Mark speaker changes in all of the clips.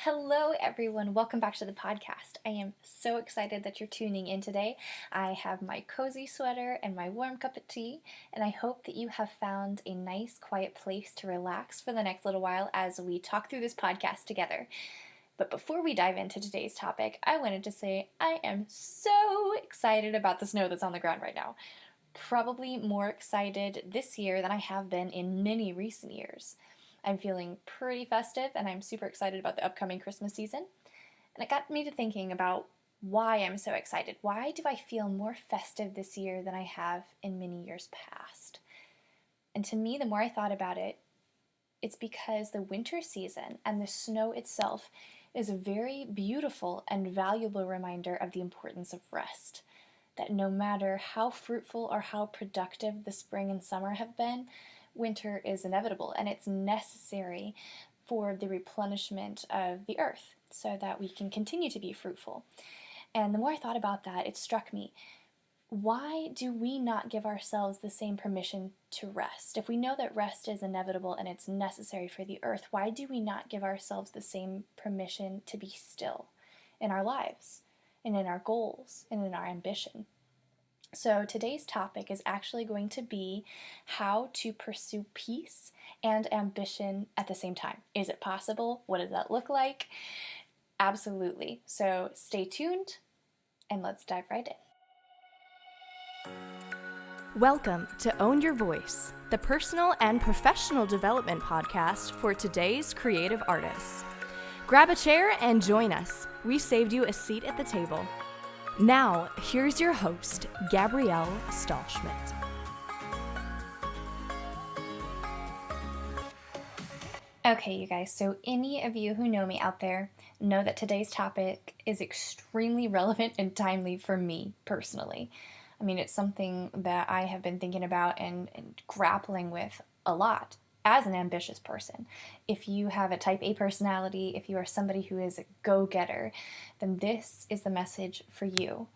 Speaker 1: Hello, everyone. Welcome back to the podcast. I am so excited that you're tuning in today. I have my cozy sweater and my warm cup of tea, and I hope that you have found a nice, quiet place to relax for the next little while as we talk through this podcast together. But before we dive into today's topic, I wanted to say I am so excited about the snow that's on the ground right now. Probably more excited this year than I have been in many recent years. I'm feeling pretty festive and I'm super excited about the upcoming Christmas season. And it got me to thinking about why I'm so excited. Why do I feel more festive this year than I have in many years past? And to me, the more I thought about it, it's because the winter season and the snow itself is a very beautiful and valuable reminder of the importance of rest. That no matter how fruitful or how productive the spring and summer have been, winter is inevitable and it's necessary for the replenishment of the earth so that we can continue to be fruitful. And the more I thought about that, it struck me, why do we not give ourselves the same permission to rest? If we know that rest is inevitable and it's necessary for the earth, why do we not give ourselves the same permission to be still in our lives and in our goals and in our ambition? So today's topic is actually going to be how to pursue peace and ambition at the same time. Is it possible? What does that look like? Absolutely. So stay tuned and let's dive right in.
Speaker 2: Welcome to Own Your Voice, the personal and professional development podcast for today's creative artists. Grab a chair and join us. We saved you a seat at the table. Now, here's your host, Gabrielle Stahlschmidt.
Speaker 1: Okay, you guys, so any of you who know me out there know that today's topic is extremely relevant and timely for me personally. I mean, it's something that I have been thinking about and grappling with a lot as an ambitious person. If you have a type A personality, if you are somebody who is a go-getter, then this is the message for you.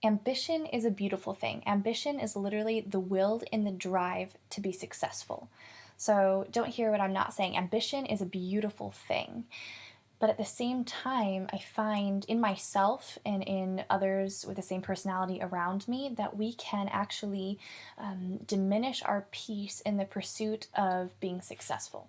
Speaker 1: Ambition is a beautiful thing. Ambition is literally the will and the drive to be successful. So don't hear what I'm not saying. Ambition is a beautiful thing. But at the same time, I find in myself and in others with the same personality around me that we can actually diminish our peace in the pursuit of being successful.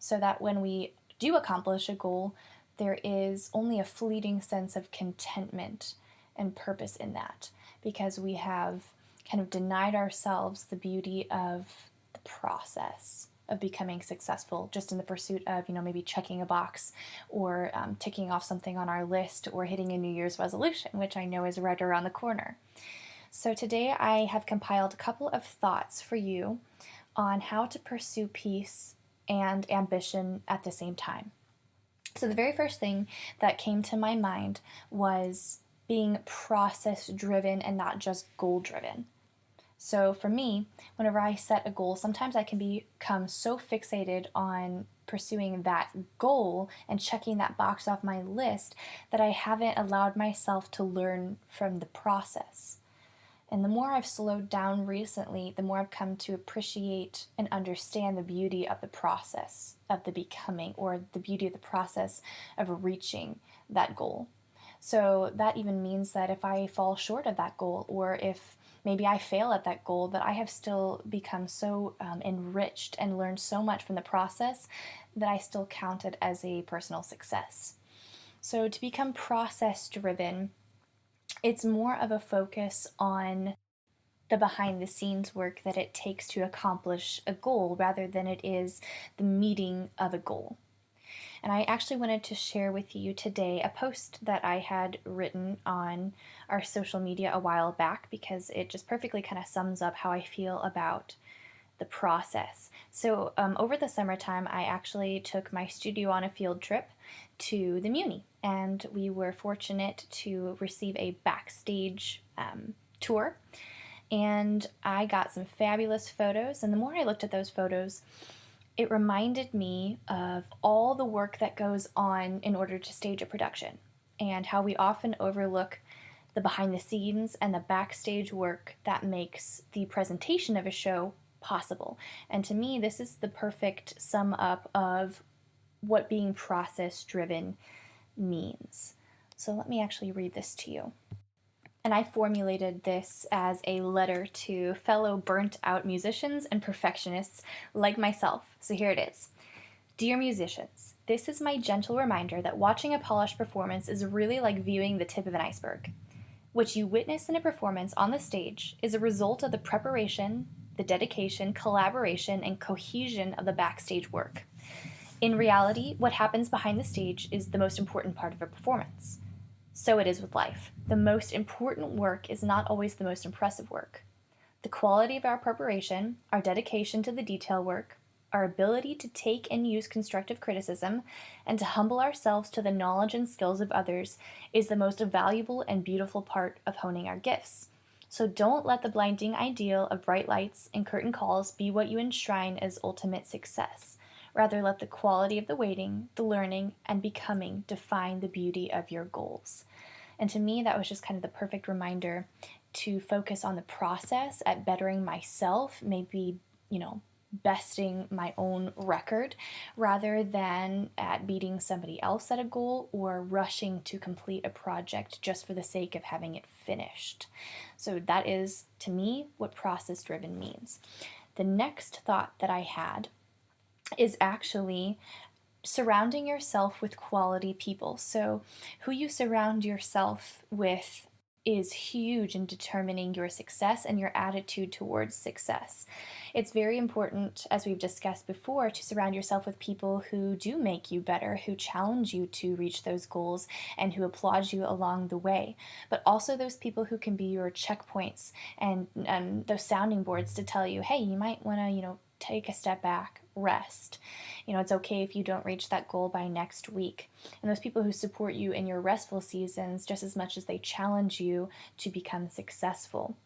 Speaker 1: So that when we do accomplish a goal, there is only a fleeting sense of contentment and purpose in that, because we have kind of denied ourselves the beauty of the process of becoming successful just in the pursuit of, maybe checking a box or ticking off something on our list or hitting a New Year's resolution, which I know is right around the corner. So today I have compiled a couple of thoughts for you on how to pursue peace and ambition at the same time. So the very first thing that came to my mind was being process-driven and not just goal-driven. So for me, whenever I set a goal, sometimes I can become so fixated on pursuing that goal and checking that box off my list that I haven't allowed myself to learn from the process. And the more I've slowed down recently, the more I've come to appreciate and understand the beauty of the process of the becoming, or the beauty of the process of reaching that goal. So that even means that if I fall short of that goal, or if maybe I fail at that goal, that I have still become so enriched and learned so much from the process that I still count it as a personal success. So to become process-driven, it's more of a focus on the behind-the-scenes work that it takes to accomplish a goal rather than it is the meeting of a goal. And I actually wanted to share with you today a post that I had written on our social media a while back, because it just perfectly kind of sums up how I feel about the process. So over the summertime, I actually took my studio on a field trip to the Muni, and we were fortunate to receive a backstage tour, and I got some fabulous photos. And the more I looked at those photos, it reminded me of all the work that goes on in order to stage a production, and how we often overlook the behind the scenes and the backstage work that makes the presentation of a show possible. And to me, this is the perfect sum up of what being process driven means. So let me actually read this to you. And I formulated this as a letter to fellow burnt out musicians and perfectionists like myself. So here it is. Dear musicians, this is my gentle reminder that watching a polished performance is really like viewing the tip of an iceberg. What you witness in a performance on the stage is a result of the preparation, the dedication, collaboration, and cohesion of the backstage work. In reality, what happens behind the stage is the most important part of a performance. So it is with life. The most important work is not always the most impressive work. The quality of our preparation, our dedication to the detail work, our ability to take and use constructive criticism, and to humble ourselves to the knowledge and skills of others is the most valuable and beautiful part of honing our gifts. So don't let the blinding ideal of bright lights and curtain calls be what you enshrine as ultimate success. Rather, let the quality of the waiting, the learning, and becoming define the beauty of your goals. And to me, that was just kind of the perfect reminder to focus on the process at bettering myself, maybe, besting my own record rather than at beating somebody else at a goal or rushing to complete a project just for the sake of having it finished. So that is, to me, what process driven means. The next thought that I had is actually surrounding yourself with quality people. So, who you surround yourself with is huge in determining your success and your attitude towards success. It's very important, as we've discussed before, to surround yourself with people who do make you better, who challenge you to reach those goals, and who applaud you along the way. But also those people who can be your checkpoints and those sounding boards to tell you, hey, you might want to, take a step back, rest. It's okay if you don't reach that goal by next week. And those people who support you in your restful seasons just as much as they challenge you to become successful.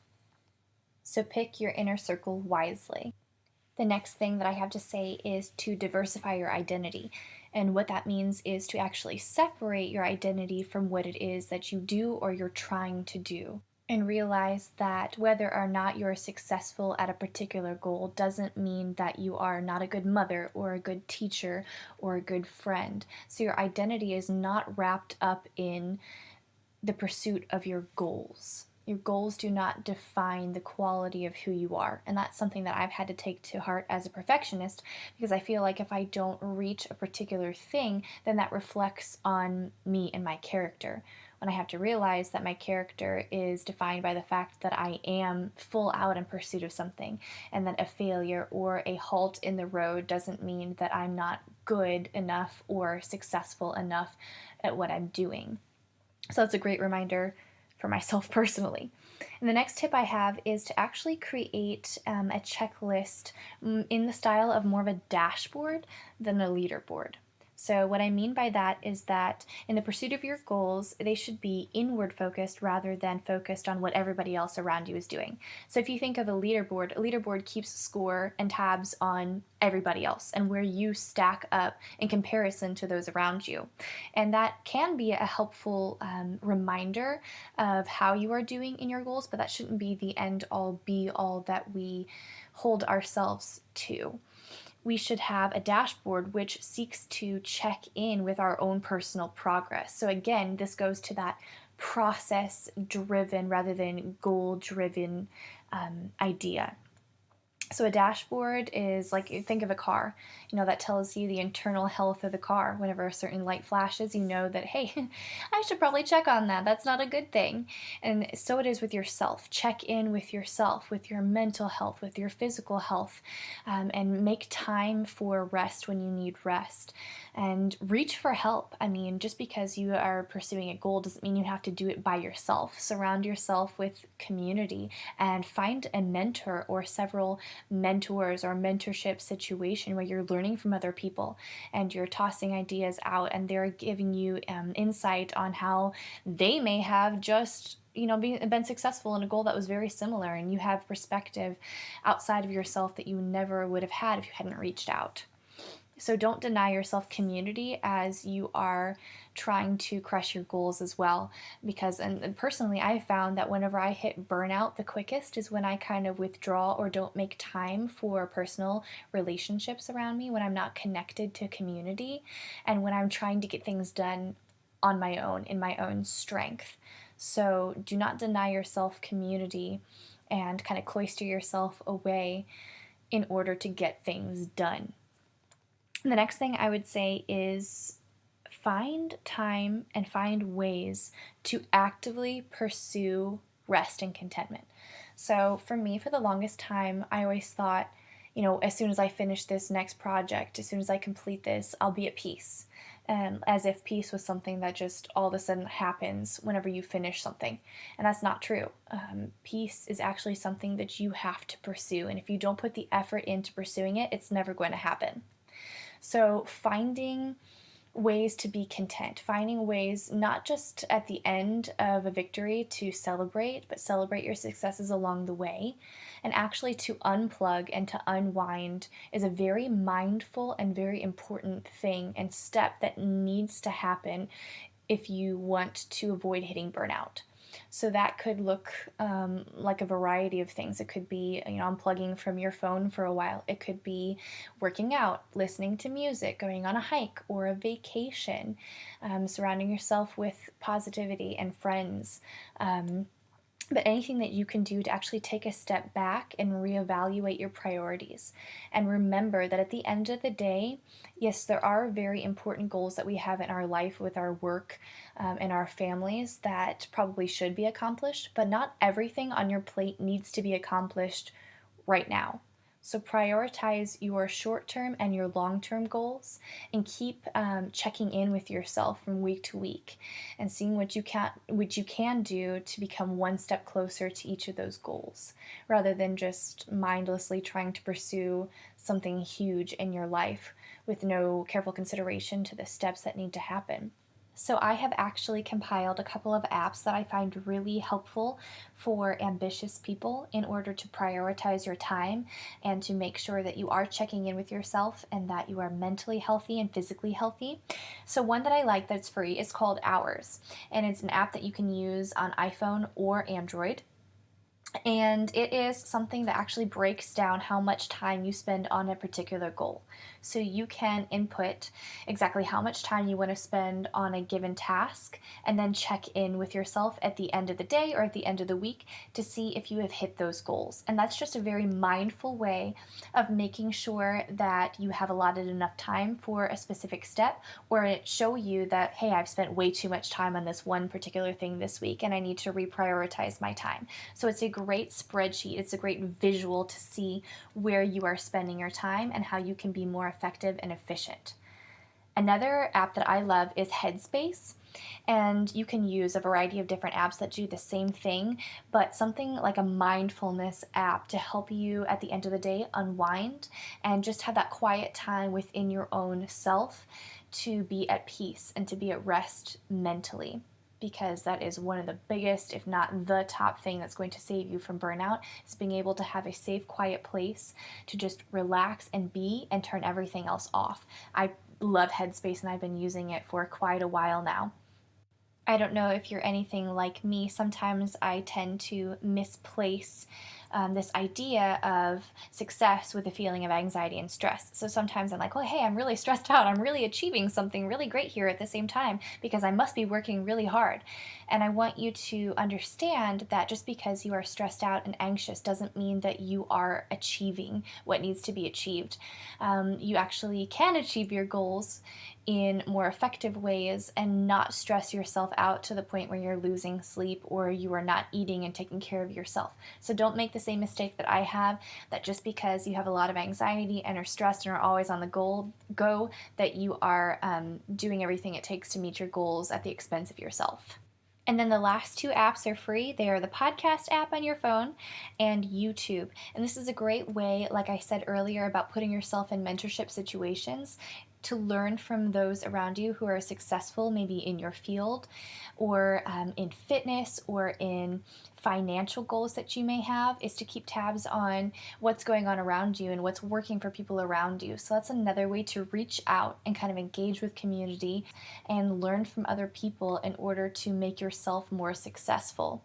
Speaker 1: So pick your inner circle wisely. The next thing that I have to say is to diversify your identity. And what that means is to actually separate your identity from what it is that you do or you're trying to do. And realize that whether or not you're successful at a particular goal doesn't mean that you are not a good mother or a good teacher or a good friend. So your identity is not wrapped up in the pursuit of your goals. Your goals do not define the quality of who you are. And that's something that I've had to take to heart as a perfectionist because I feel like if I don't reach a particular thing, then that reflects on me and my character. When I have to realize that my character is defined by the fact that I am full out in pursuit of something, and that a failure or a halt in the road doesn't mean that I'm not good enough or successful enough at what I'm doing. So that's a great reminder for myself personally. And the next tip I have is to actually create a checklist in the style of more of a dashboard than a leaderboard. So, what I mean by that is that in the pursuit of your goals, they should be inward focused rather than focused on what everybody else around you is doing. So, if you think of a leaderboard keeps score and tabs on everybody else and where you stack up in comparison to those around you. And that can be a helpful reminder of how you are doing in your goals, but that shouldn't be the end all be all that we hold ourselves to. We should have a dashboard which seeks to check in with our own personal progress. So, again, this goes to that process driven rather than goal driven idea. So a dashboard is like, think of a car, that tells you the internal health of the car. Whenever a certain light flashes, you know that, hey, I should probably check on that. That's not a good thing. And so it is with yourself. Check in with yourself, with your mental health, with your physical health, and make time for rest when you need rest. And reach for help. I mean, just because you are pursuing a goal doesn't mean you have to do it by yourself. Surround yourself with community and find a mentor or several mentors or mentorship situation where you're learning from other people and you're tossing ideas out and they're giving you insight on how they may have just been successful in a goal that was very similar, and you have perspective outside of yourself that you never would have had if you hadn't reached out. So don't deny yourself community as you are trying to crush your goals as well. Because, and personally, I found that whenever I hit burnout the quickest is when I kind of withdraw or don't make time for personal relationships around me, when I'm not connected to community, and when I'm trying to get things done on my own, in my own strength. So do not deny yourself community and kind of cloister yourself away in order to get things done. The next thing I would say is find time and find ways to actively pursue rest and contentment. So for me, for the longest time, I always thought, as soon as I finish this next project, as soon as I complete this, I'll be at peace. As if peace was something that just all of a sudden happens whenever you finish something. And that's not true. Peace is actually something that you have to pursue. And if you don't put the effort into pursuing it, it's never going to happen. So finding ways to be content, finding ways not just at the end of a victory to celebrate, but celebrate your successes along the way. And actually to unplug and to unwind is a very mindful and very important thing and step that needs to happen if you want to avoid hitting burnout. So that could look like a variety of things. It could be, unplugging from your phone for a while. It could be working out, listening to music, going on a hike or a vacation, surrounding yourself with positivity and friends. But anything that you can do to actually take a step back and reevaluate your priorities. And remember that at the end of the day, yes, there are very important goals that we have in our life with our work and our families that probably should be accomplished, but not everything on your plate needs to be accomplished right now. So prioritize your short-term and your long-term goals, and keep checking in with yourself from week to week, and seeing what you can do to become one step closer to each of those goals, rather than just mindlessly trying to pursue something huge in your life with no careful consideration to the steps that need to happen. So I have actually compiled a couple of apps that I find really helpful for ambitious people in order to prioritize your time and to make sure that you are checking in with yourself and that you are mentally healthy and physically healthy. So one that I like that's free is called Hours, and it's an app that you can use on iPhone or Android. And it is something that actually breaks down how much time you spend on a particular goal. So you can input exactly how much time you want to spend on a given task, and then check in with yourself at the end of the day or at the end of the week to see if you have hit those goals. And that's just a very mindful way of making sure that you have allotted enough time for a specific step, or it show you that, hey, I've spent way too much time on this one particular thing this week and I need to reprioritize my time. So it's a great spreadsheet. It's a great visual to see where you are spending your time and how you can be more effective and efficient. Another app that I love is Headspace, and you can use a variety of different apps that do the same thing, but something like a mindfulness app to help you at the end of the day unwind and just have that quiet time within your own self to be at peace and to be at rest mentally, because that is one of the biggest, if not the top thing that's going to save you from burnout, is being able to have a safe, quiet place to just relax and be and turn everything else off. I love Headspace and I've been using it for quite a while now. I don't know if you're anything like me. Sometimes I tend to misplace this idea of success with a feeling of anxiety and stress. So sometimes I'm like, oh, hey, I'm really stressed out. I'm really achieving something really great here at the same time because I must be working really hard. And I want you to understand that just because you are stressed out and anxious doesn't mean that you are achieving what needs to be achieved. You actually can achieve your goals in more effective ways and not stress yourself out to the point where you're losing sleep or you are not eating and taking care of yourself. So don't make the same mistake that I have, that just because you have a lot of anxiety and are stressed and are always on the go that you are doing everything it takes to meet your goals at the expense of yourself. And then the last two apps are free. They are the podcast app on your phone and YouTube. And this is a great way, like I said earlier, about putting yourself in mentorship situations. to learn from those around you who are successful, maybe in your field or in fitness or in financial goals that you may have, is to keep tabs on what's going on around you and what's working for people around you. So that's another way to reach out and kind of engage with community and learn from other people in order to make yourself more successful.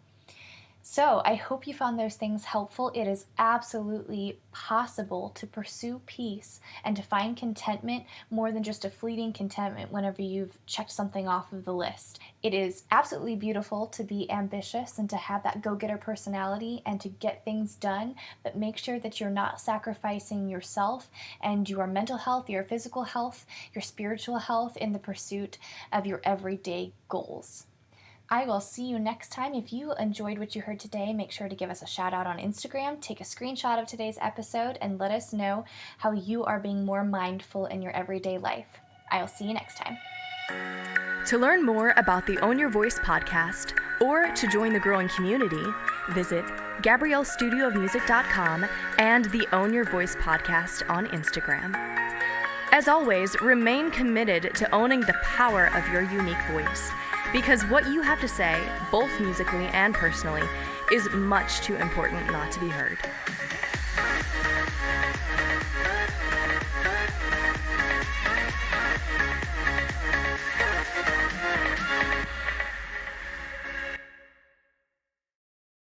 Speaker 1: So I hope you found those things helpful. It is absolutely possible to pursue peace and to find contentment more than just a fleeting contentment whenever you've checked something off of the list. It is absolutely beautiful to be ambitious and to have that go-getter personality and to get things done, but make sure that you're not sacrificing yourself and your mental health, your physical health, your spiritual health in the pursuit of your everyday goals. I will see you next time. If you enjoyed what you heard today, make sure to give us a shout out on Instagram, take a screenshot of today's episode, and let us know how you are being more mindful in your everyday life. I will see you next time.
Speaker 2: To learn more about the Own Your Voice podcast or to join the growing community, visit GabrielleStudioofMusic.com and the Own Your Voice podcast on Instagram. As always, remain committed to owning the power of your unique voice, because what you have to say, both musically and personally, is much too important not to be heard.